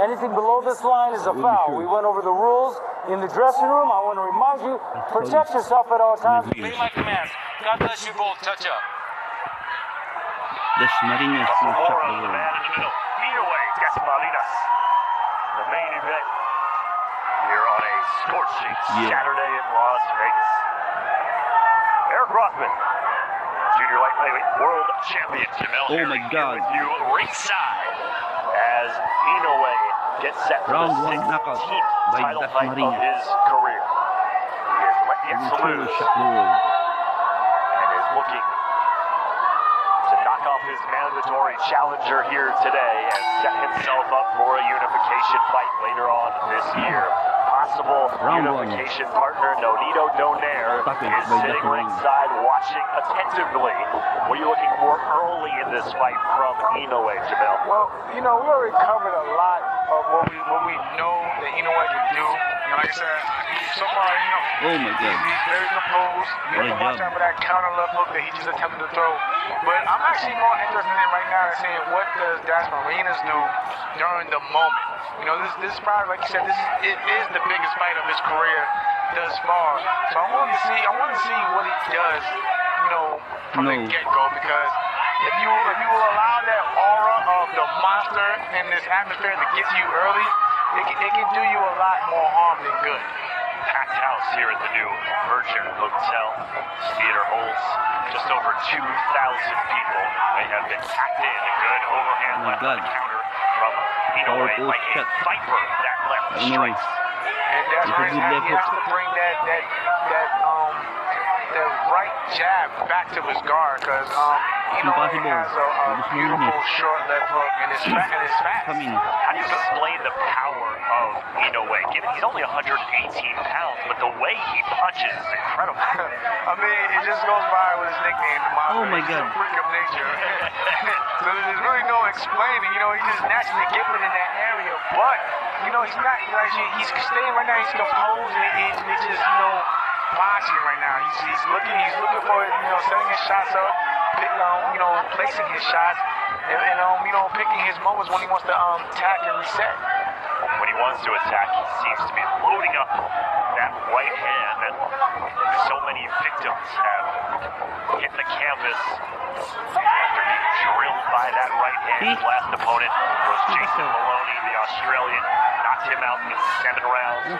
Anything below this line is a foul. We went over the rules in the dressing room. I want to remind you, protect yourself at all times. Obey my commands. God bless you both. Touch up. Dasmarinas will shut the world. Inoue, Dasmarinas. The main event here on a scorching Saturday in Las Vegas. Eric Rothman, junior lightweight world champion. Oh my God. With you ringside as Inoue gets set for Round the one knockout 16th by title fight of Dasmarinas. his career. He has let yet to Will lose shut the world. and is looking to knock off his mandatory challenger here today and set himself up for a unification fight later on this year. Possible Round unification partner Nonito Donaire is sitting ringside watching attentively. What are you looking for early in this fight from Inoue, Jamel? Well, we already covered a lot of what we know that Inoue can do. Like I said, so far, Oh my God. he's very composed. He What a doesn't watch job. out for that counter left hook that he just attempted to throw. But I'm actually more interested in right now in seeing what does Dasmarinas do during the moment. This is probably, like you said, it is the biggest fight of his career thus far. So I want to see what he does, from the get-go, because if you will allow that aura of the monster in this atmosphere to get to you early, it can do you a lot more harm than good. Packed house here at the new Virgin Hotel. This theater holds just over 2,000 people. They have been packed in. A good overhand Oh my left on God. the counter from Inoue, Powerful like a shot. viper that left Inoue. strikes. And that's It's a right. good He left has hook. to bring that right jab back to his guard, because Inoue Impossible. has a beautiful short left hook, and it's fast. Come in. How do you explain the power of Inoue? Given he's only 118 pounds, but the way he punches is incredible. I mean, it just goes by with his nickname, the Monster. Oh my He's God. a freak of nature. So there's really no explaining. He's just naturally gifted in that area. But he's not like he's staying right now. He's composed and he's just boxing right now. He's looking for setting his shots up, placing his shots, and picking his moments when he wants to attack and reset. When he wants to attack, he seems to be loading up that right hand that so many victims have hit the canvas after being drilled by that right hand. His last opponent was Jason Maloney, the Australian, knocked him out in 7 rounds.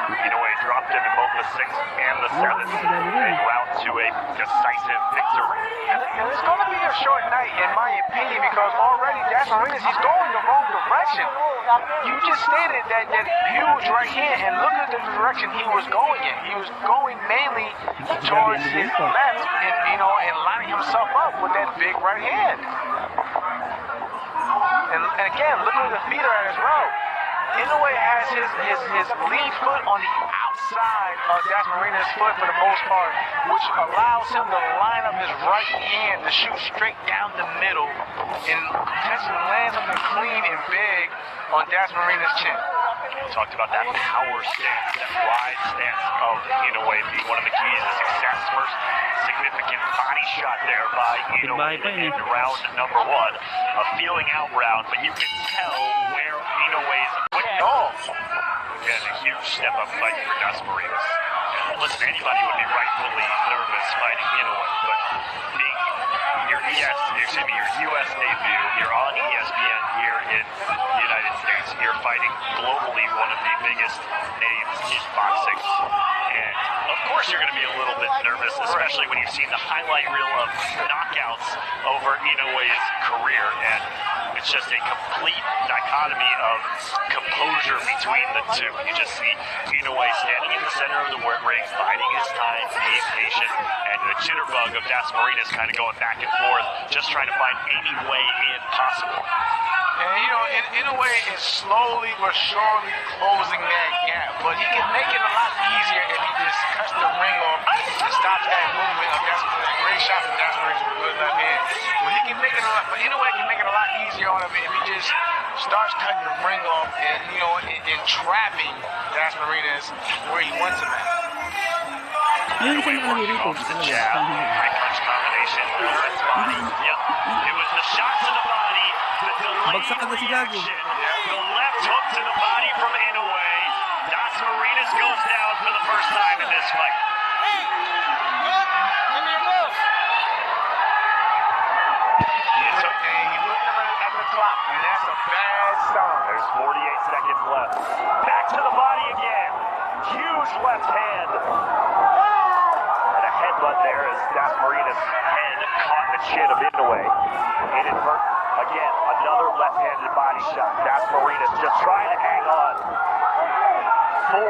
Inoue dropped him in both the 6th and the 7th, en route to a decisive victory. And it's going to be a short night, in my opinion, because already Dasmarinas, he's going the wrong direction. You just stated that huge right hand, and look at the direction he was going in. He was going mainly towards his left, and lining himself up with that big right hand. And again, look at the feet are at as well. Inoue has his lead foot on the outside of Dasmarinas' foot for the most part, which allows him to line up his right hand to shoot straight down the middle and potentially land something clean and big on Dasmarinas' chin. We talked about that power stance, that wide stance of Inoue being one of the keys to success. First significant body shot there by Inoue in round number 1. A feeling out round, but you can tell where Inoue's again, a huge step up fight for Dasmarinas. Listen, anybody would be rightfully nervous fighting Inoue, but being your US debut, you're on ESPN here in the United States, you're fighting globally one of the biggest names in boxing. And of course you're going to be a little bit nervous, especially when you've seen the highlight reel of knockouts over Inoue's career. And it's just a complete dichotomy of composure between the two. You just see Inoue standing in the center of the ring, biding his time, being patient, and the jitterbug of Dasmarinas kind of going back and forth, just trying to find any way in possible. And Inoue is slowly but surely closing that gap, but he can make it a lot easier if he just cuts the ring off and stops that movement of that great shot from Dasmarinas with a good left hand. But Inoue can make it a lot easier on him if he just starts cutting the ring off and trapping Dasmarinas where he wants him at. Yung isang rito. Jab, high punch combination, left body. Yep, it was the shot to the body, the delayed Bagsak agad si Gago. reaction, the left to the body from Inoue. Dasmarinas goes down for the first time in this fight. He's looking at the clock, and that's a bad sign. There's 48 seconds left. Back to the body again. Huge left hand. And a headbutt there as Dasmarinas' head caught the chin of Inoue. Inadvertent. Again, another left-handed body shot. Dasmarinas just trying to hang on. 4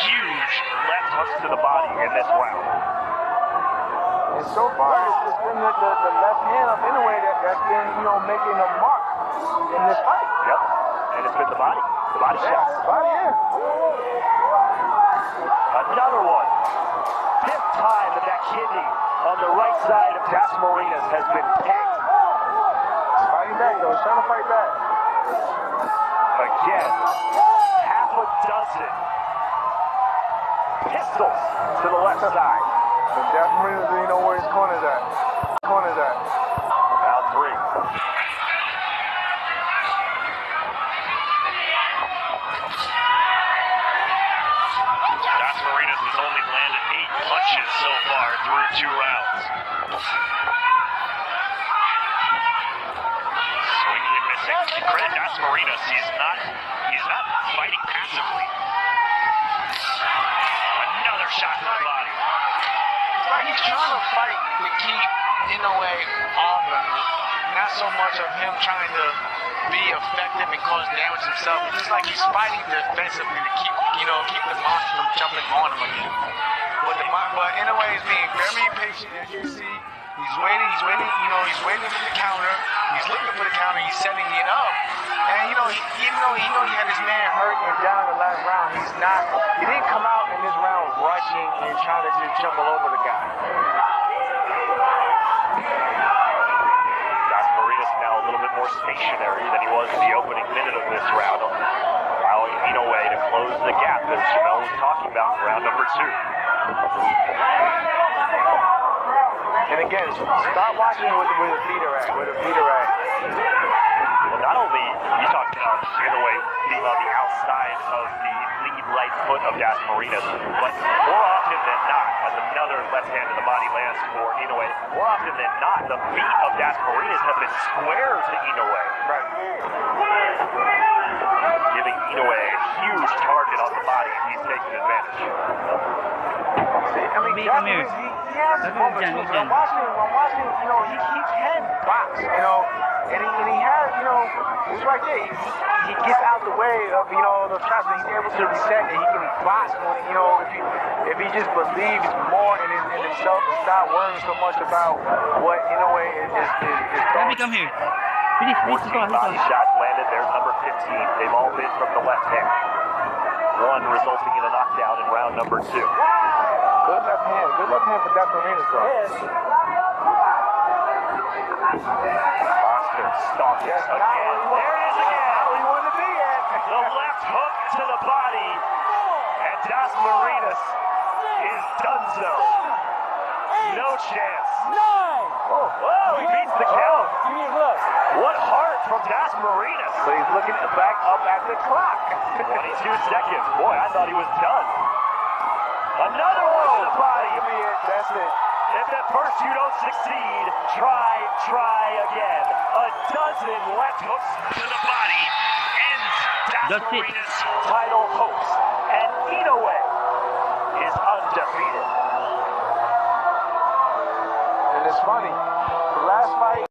huge left hooks to the body in this round. And so far, it's been the left hand of Inoue that's been, making a mark in this fight. Yep. And it's been the body shots. Body, yeah. Another one. 5th time that kidney on the right side of Dasmarinas has been picked. Fighting back, though. He's trying to fight back. Again, half a dozen pistols to the left side. But Dasmarinas doesn't know where his corner's at. Round 3. Dasmarinas has only landed 8 punches so far through 2 rounds. Swinging and missing. Credit Dasmarinas, he's not fighting passively. Another shot to the body. It's like he's trying to fight to keep Inoue off of me. Not so much of him trying to be effective and cause damage himself. It's just like he's fighting defensively to keep the monster from jumping on him again. But Inoue is being very patient, as you see. He's waiting, he's waiting for the counter. He's looking for the counter, he's setting it up. And even though he had his man hurt and down in the last round, he didn't come out in this round rushing and trying to just jump all over the guy. Dasmarinas now a little bit more stationary than he was in the opening minute of this round, allowing Inoue to close the gap as Jamel was talking about in round number 2. And again, start watching where the feet are at, Well, not only you talked about Inoue being on the outside of the lead right foot of Dasmarinas, but more often than not, as another left hand in the body lands for Inoue, more often than not, the feet of Dasmarinas have been squares to Inoue. Right. Giving Inoue a huge target on the body, and he's taking advantage. I mean, he has his moments too, but I'm watching him, he can box, and he has, it's right there. He gets out the way of, the traps, and he's able to reset, and he can box when, if he just believes more in himself and stop worrying so much about what Inoue is Let me come here. Please, 14 body shots landed. There's number 15. They've all been from the left hand. One resulting in a knockdown in round number 2. Good left hand for Dasmarinas, though. Monster stalking again. There it is again. How he wanted to be at. The left hook to the body. And Dasmarinas is donezo. No chance. 9. Oh, he beats the count. Give me a glove. What heart from Dasmarinas. But he's looking back up at the clock. 22 seconds. Boy, I thought he was done. Another one on the body. Give me it. That's it. If at first you don't succeed, try again. A dozen left hooks to the body ends Dasmarinas' title hopes. And Inoue is undefeated. And it's funny. The last fight